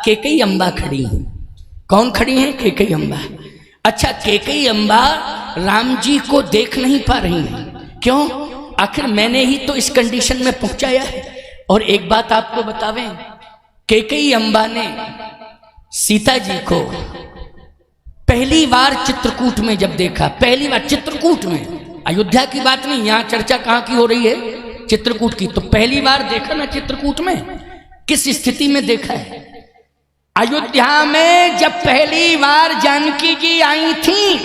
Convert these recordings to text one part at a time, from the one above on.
कैकेयी अम्बा खड़ी हैं। कौन खड़ी हैं? कैकेयी अम्बा। अच्छा, कैकेयी अम्बा राम जी को देख नहीं पा रही हैं। क्यों? आखिर मैंने ही तो इस कंडीशन में पहुंचाया है। और एक बात आपको बतावें, कैकेयी अम्बा ने सीता जी को पहली बार चित्रकूट में जब देखा, पहली बार चित्रकूट में, अयोध्या की बात नहीं, यहां चर्चा कहां की हो रही है? चित्रकूट की। तो पहली बार देखा ना चित्रकूट में, किस स्थिति में देखा है? अयोध्या में जब पहली बार जानकी जी आई थी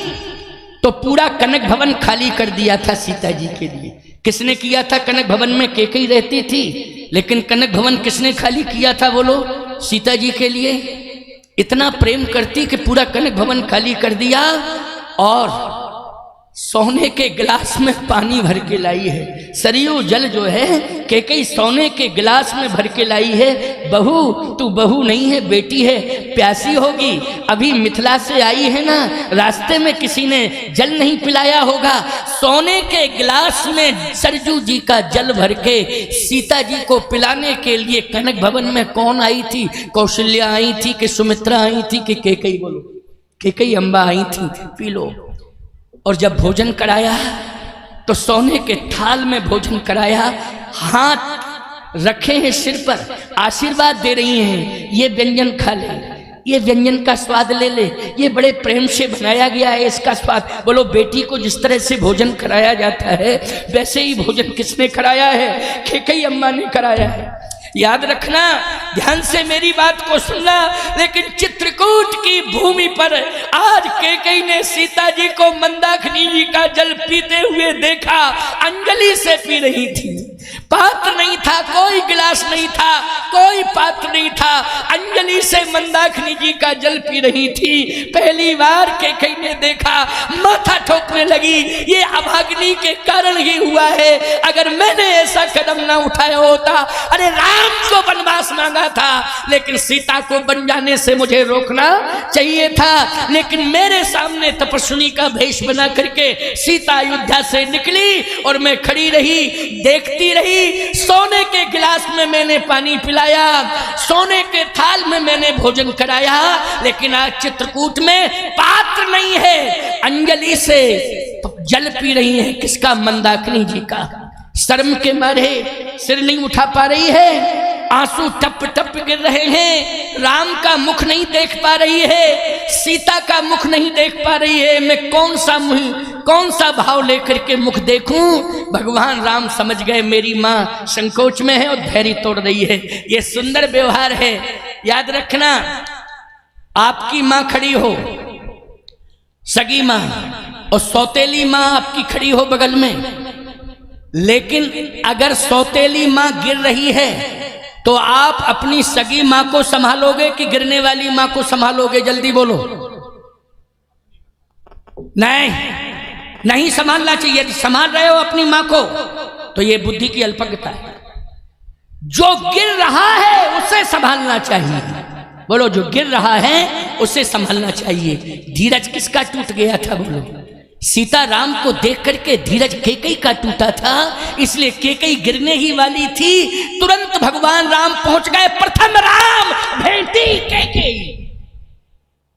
तो पूरा कनक भवन खाली कर दिया था सीता जी के लिए। किसने किया था? कनक भवन में कैकेयी रहती थी, लेकिन कनक भवन किसने खाली किया था बोलो? सीता जी के लिए। इतना प्रेम करती कि पूरा कनक भवन खाली कर दिया और सोने के गिलास में पानी भर के लाई है। सरयू जल जो है कैकेयी सोने के गिलास में भर के लाई है। बहू, तू बहू नहीं है, बेटी है, प्यासी होगी। अभी मिथिला से आई है ना, रास्ते में किसी ने जल नहीं पिलाया होगा। सोने के गिलास में सरजू जी का जल भर के सीता जी को पिलाने के लिए कनक भवन में कौन आई थी? कौशल्या आई थी कि सुमित्रा आई थी कि कैकेयी? बोलो, कैकेयी अम्बा आई थी। P low. और जब भोजन कराया तो सोने के थाल में भोजन कराया, हाथ रखे हैं सिर पर, आशीर्वाद दे रही हैं, ये व्यंजन खा ले, ये व्यंजन का स्वाद ले ले, ये बड़े प्रेम से बनाया गया है, इसका स्वाद। बोलो, बेटी को जिस तरह से भोजन कराया जाता है वैसे ही भोजन किसने कराया है? कैकेयी अम्मा ने कराया है। याद रखना, ध्यान से मेरी बात को सुनना। लेकिन चित्रकूट की भूमि पर आज कैकेयी ने सीता जी को मंदाकिनी जी का जल पीते हुए देखा। अंजलि से पी रही थी, पात्र नहीं था, कोई गिलास नहीं था, कोई पात्र नहीं था, अंजलि से मंदाकिनी जी का जल पी रही थी। पहली बार कैकेयी ने देखा, माथा ठोकने लगी, ये अभागिनी के कारण ही हुआ है। अगर मैंने ऐसा कदम ना उठाया होता, अरे राम को वनवास मांगा था, लेकिन सीता को बन जाने से मुझे रोकना चाहिए था। लेकिन मेरे सामने तपस्विनी का भेष बना करके सीता अयोध्या से निकली और मैं खड़ी रही, देखती रही। सोने के गिलास में मैंने पानी पिलाया, सोने के थाल में मैंने भोजन कराया, लेकिन आज चित्रकूट में पात्र नहीं है, अंजलि से जल पी रही है। किसका? मंदाकिनी जी का। शर्म के मारे सिर नहीं उठा पा रही है, आंसू टप टप गिर रहे हैं, राम का मुख नहीं देख पा रही है, सीता का मुख नहीं देख पा रही है। मैं कौन सा भाव लेकर के मुख देखूं? भगवान राम समझ गए मेरी माँ संकोच में है और धैर्य तोड़ रही है। ये सुंदर व्यवहार है। याद रखना, आपकी माँ खड़ी हो, सगी माँ, और सौतेली माँ आपकी खड़ी हो बगल में, लेकिन अगर सौतेली माँ गिर रही है तो आप अपनी सगी माँ को संभालोगे कि गिरने वाली माँ को संभालोगे? जल्दी बोलो। नहीं संभालना चाहिए। यदि संभाल रहे हो अपनी माँ को तो ये बुद्धि की अल्पज्ञता है। जो गिर रहा है उसे संभालना चाहिए। बोलो, जो गिर रहा है उसे संभालना चाहिए। धीरज किसका टूट गया था? बोलो, सीता राम को देख करके धीरज कैकेयी का टूटा था, इसलिए कैकेयी गिरने ही वाली थी। तुरंत भगवान राम पहुंच गए। प्रथम राम भेंटी कैकेयी।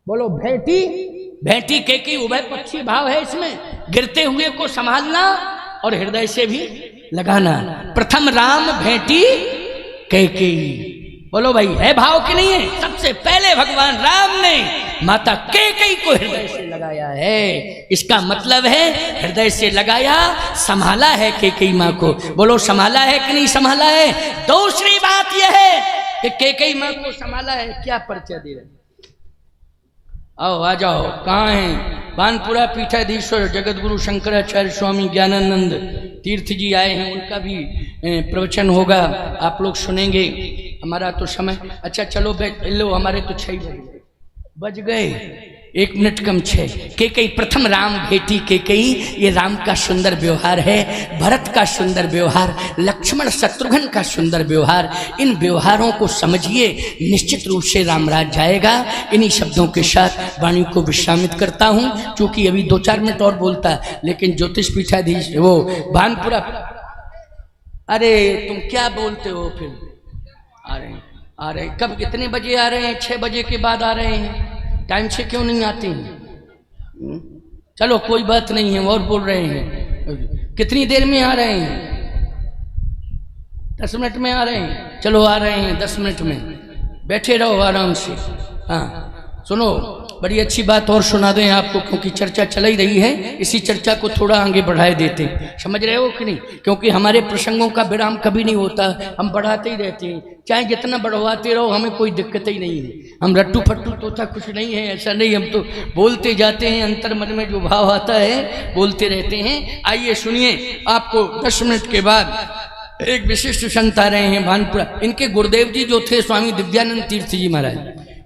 बोलो, भेंटी कैकेयी। उभय पक्षी भाव है इसमें, गिरते हुए को संभालना और हृदय से भी लगाना। प्रथम राम भेंटी कैकेयी। बोलो भाई, है भाव कि नहीं है? सबसे पहले भगवान राम ने माता कैकेयी को हृदय से लगाया है। इसका मतलब है हृदय से लगाया, संभाला है कैकेयी माँ को। बोलो, संभाला है कि नहीं संभाला है? दूसरी बात यह है कि कैकेयी माँ को संभाला है। क्या परिचय दे रहे? आओ, आ जाओ। कहाँ हैं? बानपुरा पीठाधीश्वर जगत गुरु शंकराचार्य स्वामी ज्ञानानंद तीर्थ जी आए हैं, उनका भी प्रवचन होगा, आप लोग सुनेंगे। हमारा तो समय, अच्छा चलो बैठ लो, हमारे तो 6 बज गए, 1 मिनट कम 6। कैकेयी, प्रथम राम भेंटी कैकेयी। ये राम का सुंदर व्यवहार है, भरत का सुंदर व्यवहार, लक्ष्मण शत्रुघ्न का सुंदर व्यवहार। इन व्यवहारों को समझिए, निश्चित रूप से रामराज जाएगा। इन्हीं शब्दों के साथ वाणी को विश्रामित करता हूँ, क्योंकि अभी 2-4 मिनट और बोलता, लेकिन ज्योतिष पीठाधीश वो भानपुरा। अरे तुम क्या बोलते हो फिर? अरे आ रहे कब, कितने बजे आ रहे हैं? 6 बजे के बाद आ रहे हैं, टाइम से क्यों नहीं आते हैं? चलो कोई बात नहीं है, और बोल रहे हैं कितनी देर में आ रहे हैं? 10 मिनट में आ रहे हैं, चलो आ रहे हैं 10 मिनट में, बैठे रहो आराम से। हाँ सुनो, बड़ी अच्छी बात और सुना दें आपको, क्योंकि चर्चा चल ही रही है, इसी चर्चा को थोड़ा आगे बढ़ाए देते हैं, समझ रहे हो कि नहीं? क्योंकि हमारे प्रसंगों का विराम कभी नहीं होता, हम बढ़ाते ही रहते हैं, चाहे जितना बढ़वाते रहो, हमें कोई दिक्कत ही नहीं है। हम रट्टू फट्टू तोता कुछ नहीं है, ऐसा नहीं, हम तो बोलते जाते हैं, अंतर मन में जो भाव आता है बोलते रहते हैं। आइए सुनिए, आपको 10 मिनट के बाद एक विशिष्ट संत आ रहे हैं भानपुरा। इनके गुरुदेव जी जो थे स्वामी दिव्यानंद तीर्थ जी महाराज,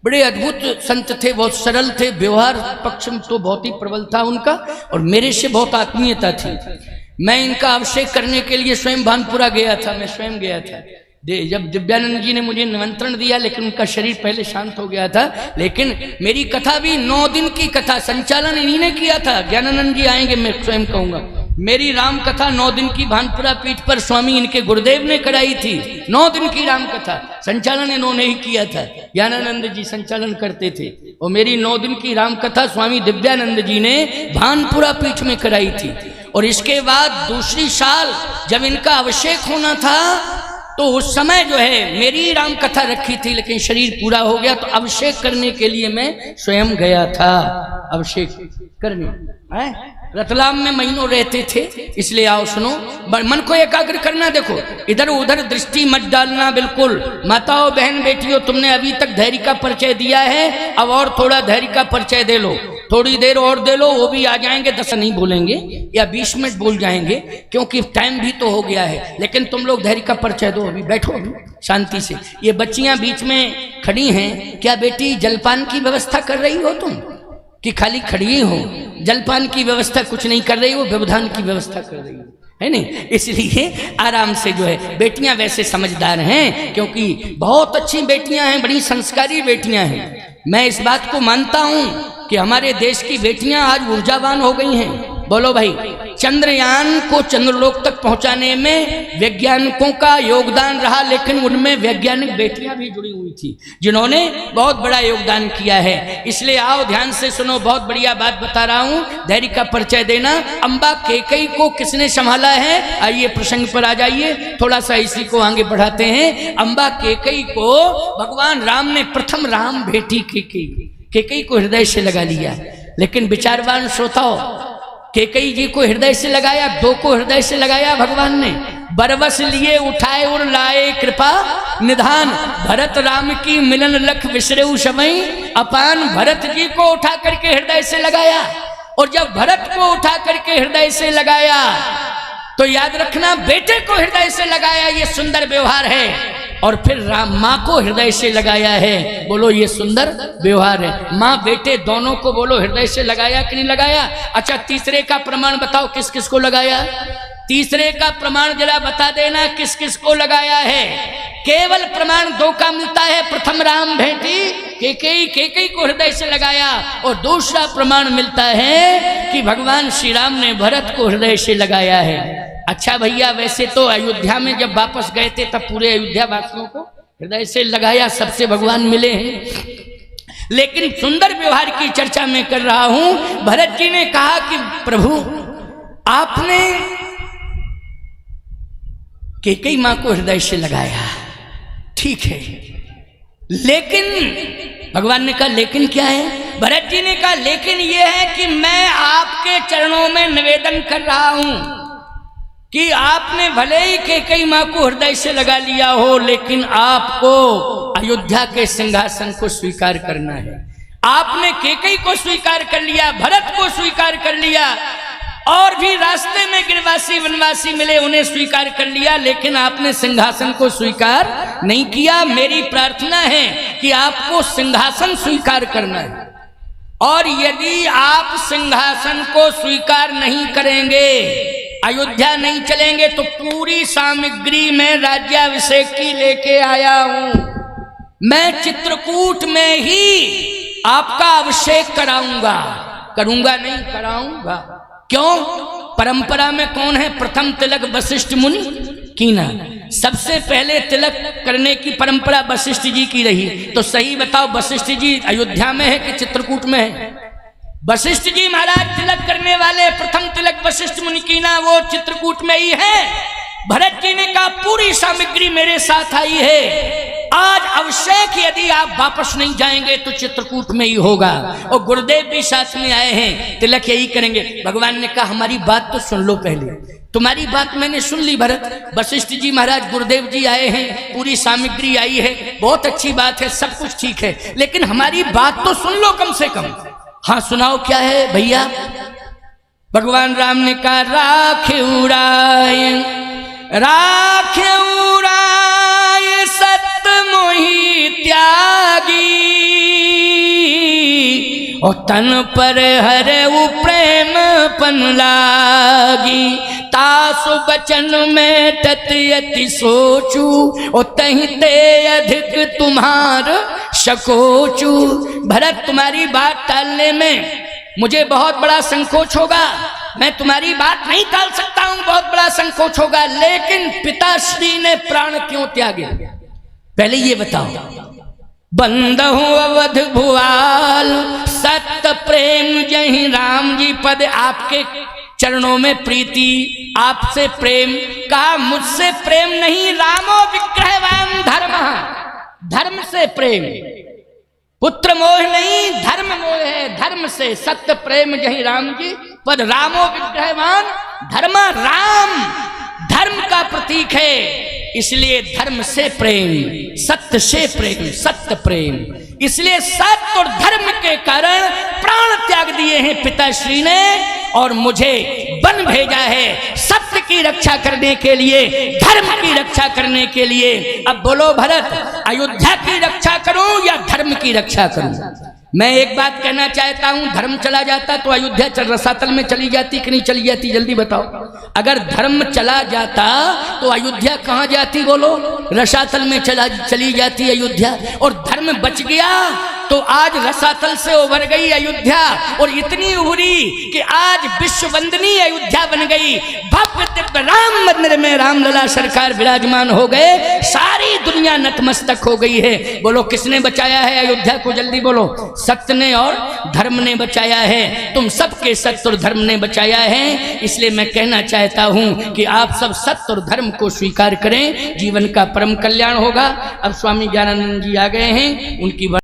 बड़े अद्भुत संत थे, बहुत सरल थे, व्यवहार पक्ष में तो बहुत ही प्रबल था उनका, और मेरे से बहुत आत्मीयता थी। मैं इनका अभिषेक करने के लिए स्वयं भानपुरा गया था, मैं स्वयं गया था। जब दिव्यानंद जी ने मुझे निमंत्रण दिया, लेकिन उनका शरीर पहले शांत हो गया था। लेकिन मेरी कथा भी 9 दिन की कथा, संचालन इन्हीं ने किया था। ज्ञानानंद जी आएंगे, मैं स्वयं कहूंगा। मेरी राम कथा 9 दिन की भानपुरा पीठ पर स्वामी इनके गुरुदेव ने कराई थी। 9 दिन की राम कथा संचालन इन्होंने ही किया था, ज्ञानानंद जी संचालन करते थे। और मेरी 9 दिन की राम कथा स्वामी दिव्यानंद जी ने भानपुरा पीठ में कराई थी। और इसके बाद दूसरी साल जब इनका अभिषेक होना था, तो उस समय जो है मेरी राम कथा रखी थी, लेकिन शरीर पूरा हो गया, तो अभिषेक करने के लिए मैं स्वयं गया था अभिषेक करने। रतलाम में महीनों रहते थे, इसलिए आओ सुनो, मन को एकाग्र करना। देखो इधर उधर दृष्टि मत डालना बिल्कुल। माताओं बहन बेटियों, तुमने अभी तक धैर्य का परिचय दिया है, अब और थोड़ा धैर्य का परिचय दे लो, थोड़ी देर और दे लो, वो भी आ जाएंगे। 10 नहीं बोलेंगे या 20 मिनट बोल जाएंगे, क्योंकि टाइम भी तो हो गया है। लेकिन तुम लोग धैर्य का परिचय दो, अभी बैठो अभी शांति से। ये बच्चियां बीच में खड़ी हैं, क्या बेटी जलपान की व्यवस्था कर रही हो तुम, कि खाली खड़ी हो? जलपान की व्यवस्था कुछ नहीं कर रही हो, व्यवधान की व्यवस्था कर रही हो, है नहीं? इसलिए आराम से जो है, बेटियां वैसे समझदार हैं, क्योंकि बहुत अच्छी बेटियां हैं, बड़ी संस्कारी बेटियां हैं। मैं इस बात को मानता हूं कि हमारे देश की बेटियां आज ऊर्जावान हो गई हैं। बोलो भाई, चंद्रयान को चंद्रलोक तक पहुंचाने में वैज्ञानिकों का योगदान रहा, लेकिन उनमें वैज्ञानिक बेटियां भी जुड़ी हुई थी, जिन्होंने बहुत बड़ा योगदान किया है। इसलिए आओ ध्यान से सुनो, बहुत बढ़िया बात बता रहा हूं, धैर्य का परिचय देना। अंबा कैकेयी को किसने संभाला है? आइए प्रसंग पर आ जाइए, थोड़ा सा इसी को आगे बढ़ाते हैं। अंबा कैकेयी को भगवान राम ने, प्रथम राम बेटी कैकेयी को हृदय से लगा लिया, लेकिन विचारवान श्रोताओं, कैकेयी जी को हृदय से लगाया, 2 को हृदय से लगाया भगवान ने। बरबस लिए उठाए और लाए कृपा निधान, भरत राम की मिलन लख विसरेउ समय अपान। भरत जी को उठा करके हृदय से लगाया, और जब भरत को उठा करके हृदय से लगाया, तो याद रखना, बेटे को हृदय से लगाया, ये सुंदर व्यवहार है। और फिर राम माँ को हृदय से लगाया है, बोलो ये सुंदर व्यवहार है। माँ बेटे दोनों को बोलो हृदय से लगाया कि नहीं लगाया? अच्छा, तीसरे का प्रमाण बताओ, किस किस को लगाया? तीसरे का प्रमाण जरा बता देना, किस किस को लगाया है? केवल प्रमाण 2 का मिलता है। प्रथम राम बेटी कैकेयी को हृदय से लगाया, और दूसरा प्रमाण मिलता है कि भगवान श्री राम ने भरत को हृदय से लगाया है। अच्छा भैया, वैसे तो अयोध्या में जब वापस गए थे, तब पूरे अयोध्या वासियों को हृदय से लगाया, सबसे भगवान मिले हैं। लेकिन सुंदर व्यवहार की चर्चा मैं कर रहा हूं। भरत जी ने कहा कि प्रभु, आपने कैकेयी मां को हृदय से लगाया, ठीक है, लेकिन भगवान ने कहा लेकिन क्या है? भरत जी ने कहा लेकिन यह है कि मैं आपके चरणों में निवेदन कर रहा हूं कि आपने भले ही कैकेयी मां को हृदय से लगा लिया हो, लेकिन आपको अयोध्या के सिंहासन को स्वीकार करना है। आपने कैकेयी को स्वीकार कर लिया, भरत को स्वीकार कर लिया, और भी रास्ते में गिरवासी वनवासी मिले, उन्हें स्वीकार कर लिया, लेकिन आपने सिंहासन को स्वीकार नहीं किया। मेरी प्रार्थना है कि आपको सिंहासन स्वीकार करना है, और यदि आप सिंहासन को स्वीकार नहीं करेंगे, अयोध्या नहीं चलेंगे, तो पूरी सामग्री में राज्याभिषेक की लेके आया हूं। मैं चित्रकूट में ही आपका अभिषेक कराऊंगा, करूंगा नहीं, कराऊंगा। क्यों? परंपरा में कौन है? प्रथम तिलक वशिष्ठ मुनि, कीना। सबसे पहले तिलक करने की परंपरा वशिष्ठ जी की रही। तो सही बताओ, वशिष्ठ जी अयोध्या में है कि चित्रकूट में है? वशिष्ठ जी महाराज तिलक करने वाले, प्रथम तिलक वशिष्ठ मुनि कीना, वो चित्रकूट में ही है। भरत जी ने कहा पूरी सामग्री मेरे साथ आई है, आज अवश्य यदि आप वापस नहीं जाएंगे तो चित्रकूट में ही होगा। और गुरुदेव भी साथ में आए हैं, तिलक यही करेंगे। भगवान ने कहा हमारी बात तो सुन लो पहले। तुम्हारी बात मैंने सुन ली भरत, वशिष्ठ जी महाराज गुरुदेव जी आए हैं, पूरी सामग्री आई है, बहुत अच्छी बात है, सब कुछ ठीक है, लेकिन हमारी बात तो सुन लो कम से कम। हाँ सुनाओ, क्या है भैया? भगवान राम ने कहा राख उड़ाए, राख उड़ाए सत मोहि त्यागी, और तन पर हरे प्रेम पन लागी। तासु बचन में तत्यति सोचू, और तहीं ते अधिक तुम्हार शकोचू। भरत तुम्हारी बात टालने में मुझे बहुत बड़ा संकोच होगा, मैं तुम्हारी बात नहीं टाल सकता हूं, बहुत बड़ा संकोच होगा, लेकिन पिताश्री ने प्राण क्यों त्यागे पहले ये बताओ। बंदहु अवध भुआल सत्य प्रेम जहि राम जी पद, आपके चरणों में प्रीति, आपसे प्रेम। कहा मुझसे प्रेम नहीं, रामो विग्रहवान धर्म, धर्म से प्रेम, पुत्र मोह नहीं धर्म मोह है, धर्म से। सत्य प्रेम जहि राम जी पद, रामो विग्रहवान धर्म, राम धर्म का प्रतीक है, इसलिए धर्म से प्रेम, सत्य से प्रेम, सत्य प्रेम। इसलिए सत्य और धर्म के कारण प्राण त्याग दिए हैं पिताश्री ने, और मुझे वन भेजा है सत्य की रक्षा करने के लिए, धर्म की रक्षा करने के लिए। अब बोलो भरत, अयोध्या की रक्षा करूं या धर्म की रक्षा करूं? मैं एक बात कहना चाहता हूं, धर्म चला जाता तो अयोध्या रसातल में चली जाती कि नहीं चली जाती? जल्दी बताओ। अगर धर्म चला जाता तो अयोध्या कहां जाती बोलो? रसातल में चली जाती अयोध्या। और धर्म बच गया तो आज रसातल से उभर गई अयोध्या, और इतनी उभरी कि आज विश्व वंदनीय अयोध्या बन गई। भव्य दिव्य राम मंदिर में रामलला सरकार विराजमान हो गए, सारी दुनिया नतमस्तक हो गई है। बोलो किसने बचाया है अयोध्या को? जल्दी बोलो। सत्य ने और धर्म ने बचाया है। तुम सबके सत्य और धर्म ने बचाया है। इसलिए मैं कहना चाहता हूं कि आप सब सत्य और धर्म को स्वीकार करें, जीवन का परम कल्याण होगा। अब स्वामी ज्ञानानंद जी आ गए हैं, उनकी